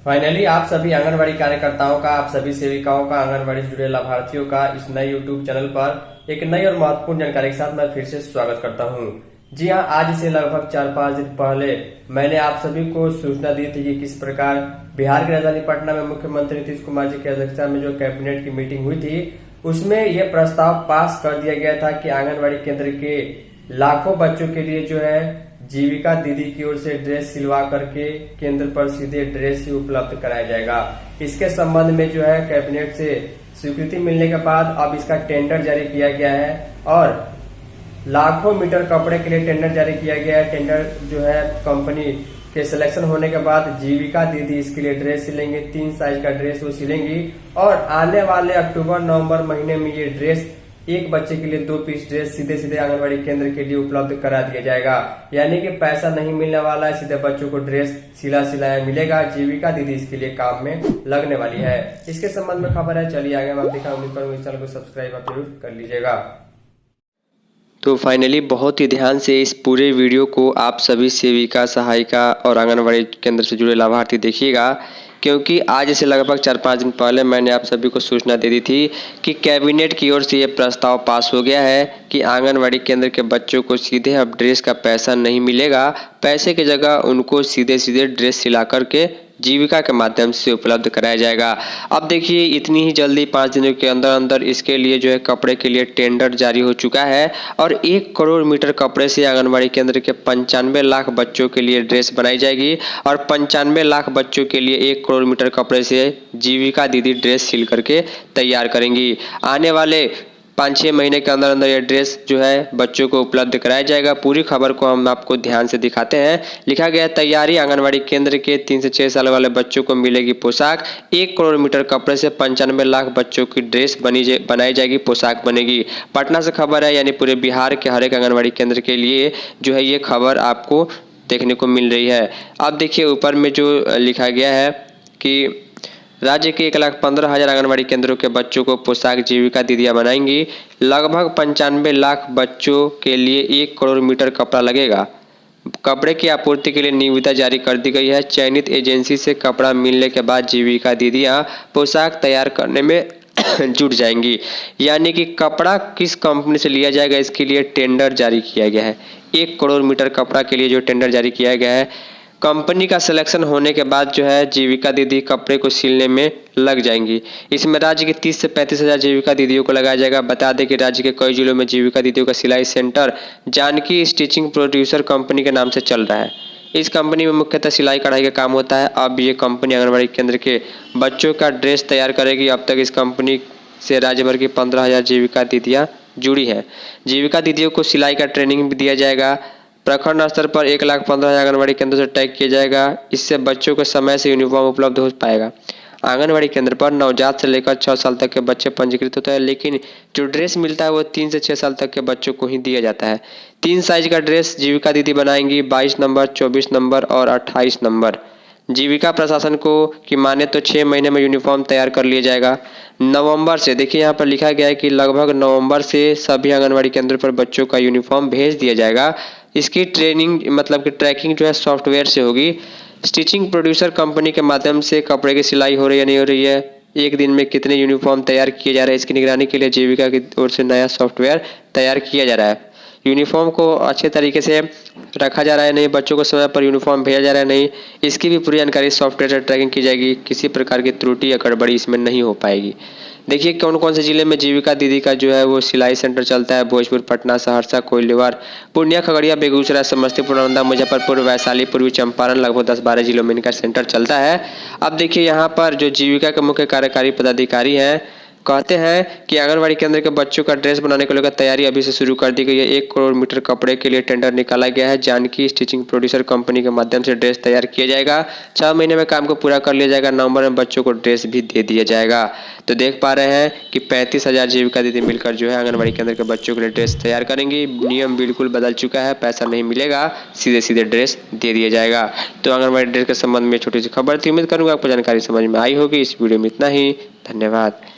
Finally आप सभी आंगनबाड़ी कार्यकर्ताओं का, आप सभी सेविकाओं का, आंगनबाड़ी से जुड़े लाभार्थियों का इस नए यूट्यूब चैनल पर एक नई और महत्वपूर्ण जानकारी के साथ मैं फिर से स्वागत करता हूं। जी हां, आज से लगभग 4-5 दिन पहले मैंने आप सभी को सूचना दी थी कि किस प्रकार बिहार की राजधानी पटना में मुख्यमंत्री नीतीश कुमार जी की अध्यक्षता में जो कैबिनेट की मीटिंग हुई थी, उसमें यह प्रस्ताव पास कर दिया गया था कि आंगनबाड़ी केंद्र के लाखों बच्चों के लिए जो है जीविका दीदी की ओर से ड्रेस सिलवा करके केंद्र पर सीधे ड्रेस ही उपलब्ध कराया जाएगा। इसके संबंध में जो है कैबिनेट से स्वीकृति मिलने के बाद अब इसका टेंडर जारी किया गया है और लाखों मीटर कपड़े के लिए टेंडर जारी किया गया है। टेंडर जो है कंपनी के सिलेक्शन होने के बाद जीविका दीदी इसके लिए ड्रेस सिलेंगे, 3 साइज का ड्रेस वो सिलेंगी और आने वाले अक्टूबर-नवंबर महीने में ये ड्रेस एक बच्चे के लिए 2 पीस ड्रेस सीधे सीधे आंगनबाड़ी केंद्र के लिए उपलब्ध करा दिया जाएगा। यानी कि पैसा नहीं मिलने वाला है, सीधे बच्चों को ड्रेस सिलाया मिलेगा। जीविका दीदी इसके लिए काम में लगने वाली है। इसके संबंध में खबर है, चलिए आगे मैं दिखा उम्मीद करूंगा इस चैनल को सब्सक्राइब आप जरूर कर लीजिएगा। तो फाइनली बहुत ही ध्यान से इस पूरे वीडियो को आप सभी सेविका, सहायिका और आंगनबाड़ी केंद्र से जुड़े लाभार्थी देखिएगा, क्योंकि आज से लगभग 4-5 दिन पहले मैंने आप सभी को सूचना दे दी थी कि कैबिनेट की ओर से ये प्रस्ताव पास हो गया है कि आंगनबाड़ी केंद्र के बच्चों को सीधे अब ड्रेस का पैसा नहीं मिलेगा। पैसे की जगह उनको सीधे सीधे ड्रेस सिला करके जीविका के माध्यम से उपलब्ध कराया जाएगा। अब देखिए इतनी ही जल्दी 5 दिनों के अंदर अंदर इसके लिए जो है कपड़े के लिए टेंडर जारी हो चुका है और 1 करोड़ मीटर कपड़े से आंगनबाड़ी केंद्र के 95 लाख बच्चों के लिए ड्रेस बनाई जाएगी और 95 लाख बच्चों के लिए 1 करोड़ मीटर कपड़े से जीविका दीदी ड्रेस सिल करके तैयार करेंगी। आने वाले 5-6 महीने के अंदर अंदर ये ड्रेस जो है बच्चों को उपलब्ध कराया जाएगा। पूरी खबर को हम आपको ध्यान से दिखाते हैं। लिखा गया तैयारी आंगनबाड़ी केंद्र के 3 से 6 साल वाले बच्चों को मिलेगी पोशाक। 1 करोड़ मीटर कपड़े से 95 लाख बच्चों की ड्रेस बनाई जाएगी, पोशाक बनेगी। पटना से खबर है, यानी पूरे बिहार के हर एक आंगनबाड़ी केंद्र के लिए जो है ये खबर आपको देखने को मिल रही है। अब देखिए ऊपर में जो लिखा गया है कि राज्य के 1,15,000 आंगनबाड़ी केंद्रों के बच्चों को पोशाक जीविका दीदियां बनाएंगी। लगभग 95 लाख बच्चों के लिए 1 करोड़ मीटर कपड़ा लगेगा। कपड़े की आपूर्ति के लिए निविदा जारी कर दी गई है। चयनित एजेंसी से कपड़ा मिलने के बाद जीविका दीदियां पोशाक तैयार करने में जुट जाएंगी। यानी कि कपड़ा किस कंपनी से लिया जाएगा, इसके लिए टेंडर जारी किया गया है। 1 करोड़ मीटर कपड़ा के लिए जो टेंडर जारी किया गया है, कंपनी का सिलेक्शन होने के बाद जो है जीविका दीदी कपड़े को सिलने में लग जाएंगी। इसमें राज्य के 30 से 35 हज़ार जीविका दीदियों को लगाया जाएगा। बता दें कि राज्य के कई जिलों में जीविका दीदियों का सिलाई centre Janaki stitching producer company के नाम से चल रहा है। इस कंपनी में मुख्यतः सिलाई कढ़ाई का काम होता है। अब ये कंपनी आंगनबाड़ी केंद्र के बच्चों का ड्रेस तैयार करेगी। अब तक इस कंपनी से राज्य भर की 15,000 जीविका दीदियाँ जुड़ी हैं। जीविका दीदियों को सिलाई का ट्रेनिंग भी दिया जाएगा। प्रखंड स्तर पर 1,15,000 आंगनबाड़ी केंद्र से टैग किया जाएगा। इससे बच्चों को समय से यूनिफॉर्म उपलब्ध हो पाएगा। आंगनबाड़ी केंद्र पर नवजात से लेकर 6 साल तक के बच्चे पंजीकृत होते हैं, लेकिन जो ड्रेस मिलता है वो 3 से 6 साल तक के बच्चों को ही दिया जाता है। 3 साइज का ड्रेस जीविका दीदी बनाएंगी, 22 नंबर, 24 नंबर और 28 नंबर। जीविका प्रशासन को कि माने तो 6 महीने में यूनिफॉर्म तैयार कर लिया जाएगा। नवंबर से, देखिए यहाँ पर लिखा गया है कि लगभग नवंबर से सभी आंगनबाड़ी केंद्र पर बच्चों का यूनिफॉर्म भेज दिया जाएगा। इसकी ट्रेनिंग मतलब कि ट्रैकिंग जो है सॉफ्टवेयर से होगी। स्टिचिंग प्रोड्यूसर कंपनी के माध्यम से कपड़े की सिलाई हो रही है नहीं हो रही है, एक दिन में कितने यूनिफॉर्म तैयार किए जा रहे हैं, इसकी निगरानी के लिए जीविका की ओर से नया सॉफ्टवेयर तैयार किया जा रहा है। यूनिफॉर्म को अच्छे तरीके से रखा जा रहा है नहीं, बच्चों को समय पर यूनिफॉर्म भेजा जा रहा है नहीं, इसकी भी पूरी जानकारी सॉफ्टवेयर से ट्रैकिंग की जाएगी। किसी प्रकार की त्रुटि या गड़बड़ी इसमें नहीं हो पाएगी। देखिए कौन कौन से जिले में जीविका दीदी का जो है वो सिलाई सेंटर चलता है। भोजपुर, पटना, सहरसा, कोइलवर, पूर्णिया, खगड़िया, बेगूसराय, समस्तीपुर, नालंदा, मुजफ्फरपुर, वैशाली, पूर्वी चंपारण, लगभग 10-12 जिलों में इनका सेंटर चलता है। अब देखिए यहाँ पर जो जीविका के मुख्य कार्यकारी पदाधिकारी हैं कहते हैं कि आंगनबाड़ी केंद्र के बच्चों का ड्रेस बनाने को लेकर तैयारी अभी से शुरू कर दी गई है। 1 करोड़ मीटर कपड़े के लिए टेंडर निकाला गया है। जानकी स्टिचिंग प्रोड्यूसर कंपनी के माध्यम से ड्रेस तैयार किया जाएगा। 6 महीने में काम को पूरा कर लिया जाएगा। नवंबर में बच्चों को ड्रेस भी दे दिया जाएगा। तो देख पा रहे हैं कि 35,000 जीविका दीदी मिलकर जो है आंगनबाड़ी केंद्र के बच्चों के लिए ड्रेस तैयार करेंगी। नियम बिल्कुल बदल चुका है, पैसा नहीं मिलेगा, सीधे सीधे ड्रेस दे दिया जाएगा। तो आंगनबाड़ी ड्रेस के संबंध में छोटी सी खबर थी। उम्मीद करूंगा आपको जानकारी समझ में आई होगी। इस वीडियो में इतना ही। धन्यवाद।